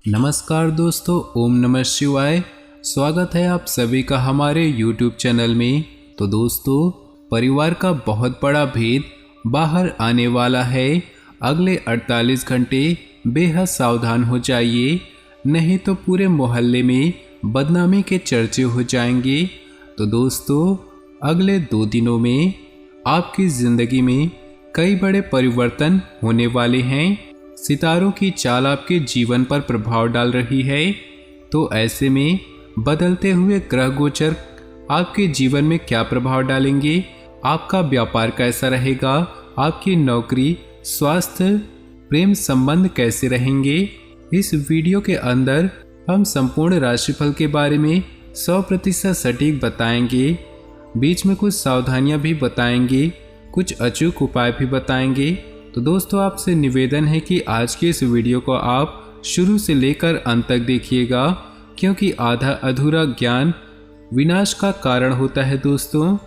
नमस्कार दोस्तों, ओम नमः शिवाय। स्वागत है आप सभी का हमारे YouTube चैनल में। तो दोस्तों, परिवार का बहुत बड़ा भेद बाहर आने वाला है। अगले 48 घंटे बेहद सावधान हो जाइए, नहीं तो पूरे मोहल्ले में बदनामी के चर्चे हो जाएंगे। तो दोस्तों, अगले 2 दिनों में आपकी ज़िंदगी में कई बड़े परिवर्तन होने वाले हैं। सितारों की चाल आपके जीवन पर प्रभाव डाल रही है। तो ऐसे में बदलते हुए ग्रह गोचर आपके जीवन में क्या प्रभाव डालेंगे, आपका व्यापार कैसा रहेगा, आपकी नौकरी, स्वास्थ्य, प्रेम संबंध कैसे रहेंगे, इस वीडियो के अंदर हम संपूर्ण राशिफल के बारे में 100% सटीक बताएंगे। बीच में कुछ सावधानियां भी बताएंगे, कुछ अचूक उपाय भी बताएंगे। तो दोस्तों, आपसे निवेदन है कि आज के इस वीडियो को आप शुरू से लेकर अंत तक देखिएगा, क्योंकि आधा अधूरा ज्ञान विनाश का कारण होता है। दोस्तों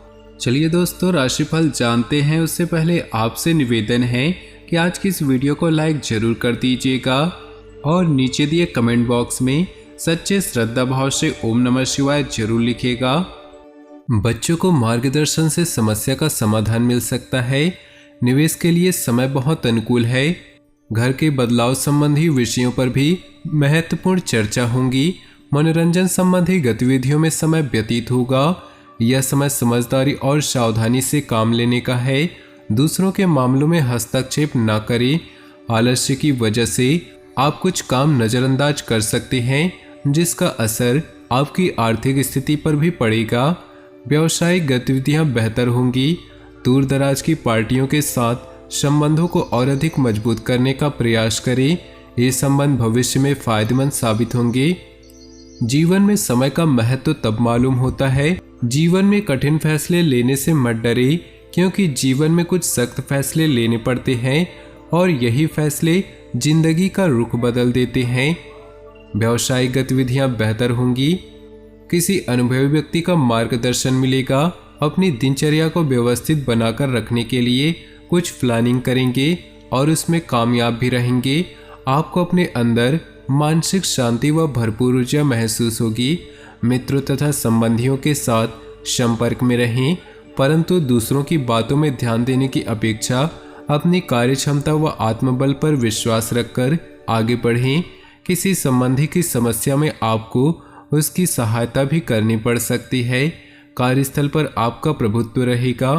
चलिए दोस्तों, राशिफल जानते हैं। उससे पहले आपसे निवेदन है कि आज की इस वीडियो को लाइक जरूर कर दीजिएगा और नीचे दिए कमेंट बॉक्स में सच्चे श्रद्धा भाव से ओम नमः शिवाय जरूर लिखिएगा। बच्चों को मार्गदर्शन से समस्या का समाधान मिल सकता है। निवेश के लिए समय बहुत अनुकूल है। घर के बदलाव संबंधी विषयों पर भी महत्वपूर्ण चर्चा होगी। मनोरंजन संबंधी गतिविधियों में समय व्यतीत होगा। यह समय समझदारी और सावधानी से काम लेने का है। दूसरों के मामलों में हस्तक्षेप न करें। आलस्य की वजह से आप कुछ काम नज़रअंदाज कर सकते हैं, जिसका असर आपकी आर्थिक स्थिति पर भी पड़ेगा। व्यावसायिक गतिविधियां बेहतर होंगी। दूर दराज की पार्टियों के साथ संबंधों को और अधिक मजबूत करने का प्रयास करें। ये संबंध भविष्य में फायदेमंद साबित होंगे। जीवन में समय का महत्व तब मालूम होता है। जीवन में कठिन फैसले लेने से मत डरे, क्योंकि जीवन में कुछ सख्त फैसले लेने पड़ते हैं और यही फैसले जिंदगी का रुख बदल देते हैं। व्यावसायिक गतिविधियां बेहतर होंगी। किसी अनुभवी व्यक्ति का मार्गदर्शन मिलेगा। अपनी दिनचर्या को व्यवस्थित बनाकर रखने के लिए कुछ प्लानिंग करेंगे और उसमें कामयाब भी रहेंगे। आपको अपने अंदर मानसिक शांति व भरपूर ऊर्जा महसूस होगी। मित्रों तथा संबंधियों के साथ संपर्क में रहें, परंतु दूसरों की बातों में ध्यान देने की अपेक्षा अपनी कार्य क्षमता व आत्मबल पर विश्वास रखकर आगे बढ़ें। किसी संबंधी की समस्या में आपको उसकी सहायता भी करनी पड़ सकती है। कार्यस्थल पर आपका प्रभुत्व रहेगा।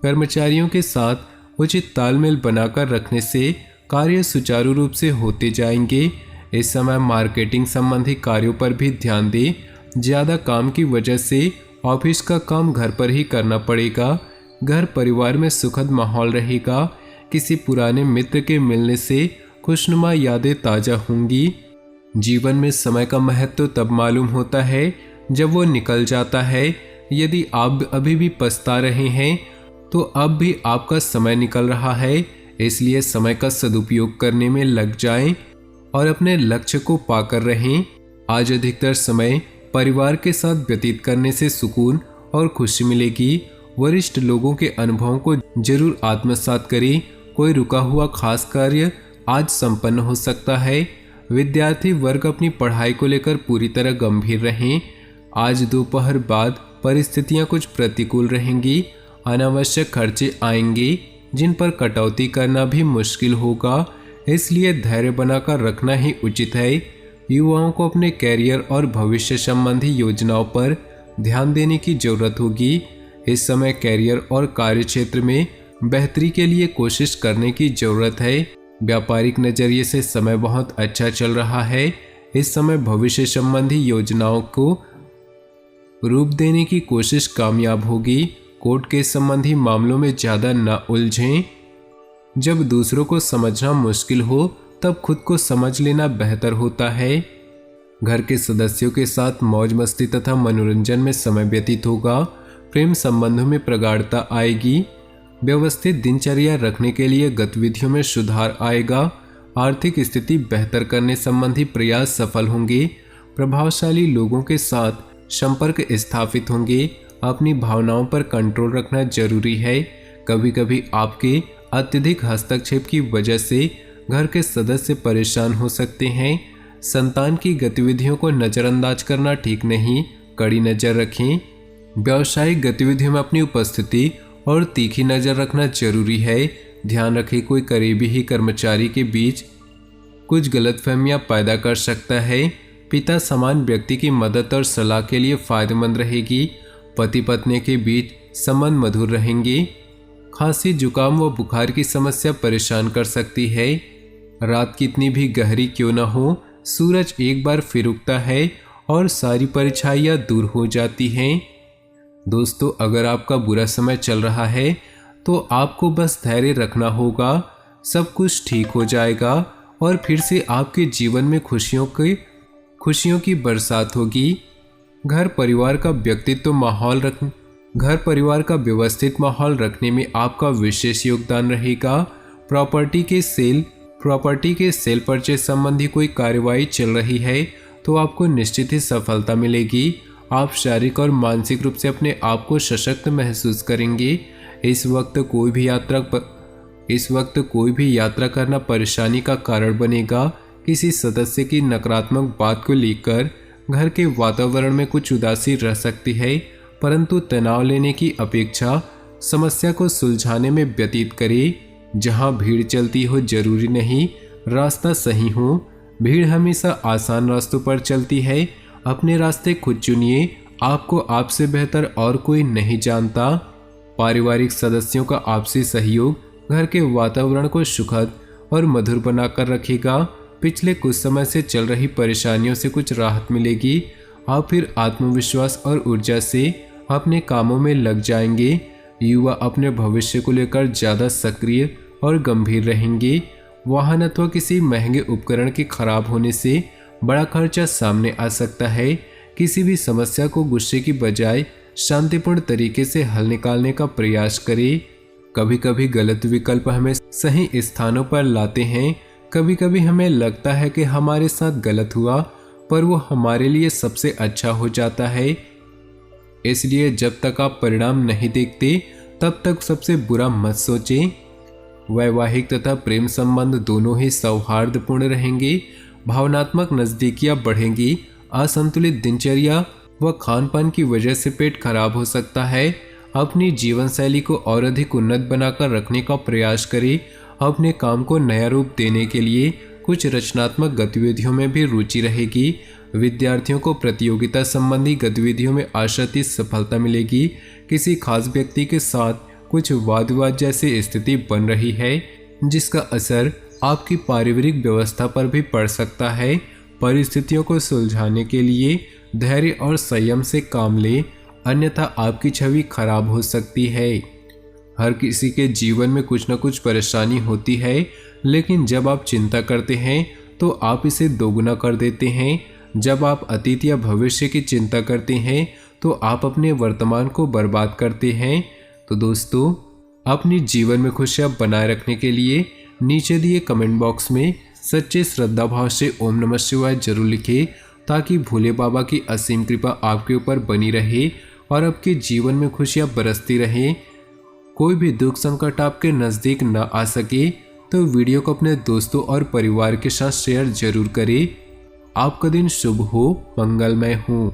कर्मचारियों के साथ उचित तालमेल बनाकर रखने से कार्य सुचारू रूप से होते जाएंगे। इस समय मार्केटिंग संबंधी कार्यों पर भी ध्यान दें। ज़्यादा काम की वजह से ऑफिस का काम घर पर ही करना पड़ेगा। घर परिवार में सुखद माहौल रहेगा। किसी पुराने मित्र के मिलने से खुशनुमा यादें ताज़ा होंगी। जीवन में समय का महत्व तब मालूम होता है जब वो निकल जाता है। यदि आप अभी भी पछता रहे हैं तो अब भी आपका समय निकल रहा है। इसलिए समय का सदुपयोग करने में लग जाएं और अपने लक्ष्य को पाकर रहें। आज अधिकतर समय परिवार के साथ व्यतीत करने से सुकून और खुशी मिलेगी। वरिष्ठ लोगों के अनुभवों को जरूर आत्मसात करें। कोई रुका हुआ खास कार्य आज संपन्न हो सकता है। विद्यार्थी वर्ग अपनी पढ़ाई को लेकर पूरी तरह गंभीर रहें। आज दोपहर बाद परिस्थितियां कुछ प्रतिकूल रहेंगी। अनावश्यक खर्चे आएंगे, जिन पर कटौती करना भी मुश्किल होगा। इसलिए धैर्य बनाकर रखना ही उचित है। युवाओं को अपने कैरियर और भविष्य संबंधी योजनाओं पर ध्यान देने की जरूरत होगी। इस समय कैरियर और कार्य क्षेत्र में बेहतरी के लिए कोशिश करने की जरूरत है। व्यापारिक नजरिए से समय बहुत अच्छा चल रहा है। इस समय भविष्य संबंधी योजनाओं को रूप देने की कोशिश कामयाब होगी। कोर्ट के संबंधी मामलों में ज़्यादा न उलझें। जब दूसरों को समझना मुश्किल हो तब खुद को समझ लेना बेहतर होता है। घर के सदस्यों के साथ मौज मस्ती तथा मनोरंजन में समय व्यतीत होगा। प्रेम संबंधों में प्रगाढ़ता आएगी। व्यवस्थित दिनचर्या रखने के लिए गतिविधियों में सुधार आएगा। आर्थिक स्थिति बेहतर करने संबंधी प्रयास सफल होंगे। प्रभावशाली लोगों के साथ संपर्क स्थापित होंगे। अपनी भावनाओं पर कंट्रोल रखना जरूरी है। कभी कभी आपके अत्यधिक हस्तक्षेप की वजह से घर के सदस्य परेशान हो सकते हैं। संतान की गतिविधियों को नज़रअंदाज करना ठीक नहीं, कड़ी नज़र रखें। व्यावसायिक गतिविधियों में अपनी उपस्थिति और तीखी नज़र रखना जरूरी है। ध्यान रखें, कोई करीबी ही कर्मचारी के बीच कुछ गलतफहमियां पैदा कर सकता है। पिता समान व्यक्ति की मदद और सलाह के लिए फायदेमंद रहेगी। पति पत्नी के बीच संबंध मधुर रहेंगे। खांसी, जुकाम व बुखार की समस्या परेशान कर सकती है। रात कितनी भी गहरी क्यों न हो, सूरज एक बार फिर उगता है और सारी परछाइयाँ दूर हो जाती हैं। दोस्तों, अगर आपका बुरा समय चल रहा है तो आपको बस धैर्य रखना होगा। सब कुछ ठीक हो जाएगा और फिर से आपके जीवन में खुशियों की बरसात होगी। घर परिवार का व्यवस्थित माहौल रखने में आपका विशेष योगदान रहेगा। प्रॉपर्टी के सेल परचेज संबंधी कोई कार्यवाही चल रही है तो आपको निश्चित ही सफलता मिलेगी। आप शारीरिक और मानसिक रूप से अपने आप को सशक्त महसूस करेंगे। इस वक्त कोई भी यात्रा करना परेशानी का कारण बनेगा। किसी सदस्य की नकारात्मक बात को लेकर घर के वातावरण में कुछ उदासी रह सकती है, परंतु तनाव लेने की अपेक्षा समस्या को सुलझाने में व्यतीत करें। जहां भीड़ चलती हो जरूरी नहीं रास्ता सही हो। भीड़ हमेशा आसान रास्तों पर चलती है। अपने रास्ते खुद चुनिए, आपको आपसे बेहतर और कोई नहीं जानता। पारिवारिक सदस्यों का आपसी सहयोग घर के वातावरण को सुखद और मधुर बनाकर रखेगा। पिछले कुछ समय से चल रही परेशानियों से कुछ राहत मिलेगी। आप फिर आत्मविश्वास और ऊर्जा से अपने कामों में लग जाएंगे। युवा अपने भविष्य को लेकर ज़्यादा सक्रिय और गंभीर रहेंगे। वाहन अथवा किसी महंगे उपकरण के खराब होने से बड़ा खर्चा सामने आ सकता है। किसी भी समस्या को गुस्से की बजाय शांतिपूर्ण तरीके से हल निकालने का प्रयास करें। कभी कभी गलत विकल्प हमें सही स्थानों पर लाते हैं। कभी कभी हमें लगता है कि हमारे साथ गलत हुआ, पर वो हमारे लिए सबसे अच्छा हो जाता है। इसलिए जब तक आप परिणाम नहीं देखते तब तक सबसे बुरा मत सोचें। वैवाहिक तथा प्रेम संबंध दोनों ही सौहार्दपूर्ण रहेंगे। भावनात्मक नजदीकियां बढ़ेंगी। असंतुलित दिनचर्या व खान-पान की वजह से पेट खराब हो सकता है। अपनी जीवन शैली को और अधिक उन्नत बनाकर रखने का प्रयास करें। अपने काम को नया रूप देने के लिए कुछ रचनात्मक गतिविधियों में भी रुचि रहेगी। विद्यार्थियों को प्रतियोगिता संबंधी गतिविधियों में आशातीत सफलता मिलेगी। किसी खास व्यक्ति के साथ कुछ वाद विवाद जैसी स्थिति बन रही है, जिसका असर आपकी पारिवारिक व्यवस्था पर भी पड़ सकता है। परिस्थितियों को सुलझाने के लिए धैर्य और संयम से काम लें, अन्यथा आपकी छवि खराब हो सकती है। हर किसी के जीवन में कुछ न कुछ परेशानी होती है, लेकिन जब आप चिंता करते हैं तो आप इसे दोगुना कर देते हैं। जब आप अतीत या भविष्य की चिंता करते हैं तो आप अपने वर्तमान को बर्बाद करते हैं। तो दोस्तों, अपने जीवन में खुशियाँ बनाए रखने के लिए नीचे दिए कमेंट बॉक्स में सच्चे श्रद्धा भाव से ओम नमः शिवाय जरूर लिखें, ताकि भोले बाबा की असीम कृपा आपके ऊपर बनी रहे और आपके जीवन में खुशियाँ बरसती रहें। कोई भी दुख संकट आपके नज़दीक न आ सके तो वीडियो को अपने दोस्तों और परिवार के साथ शेयर जरूर करें। आपका दिन शुभ हो, मंगलमय हो।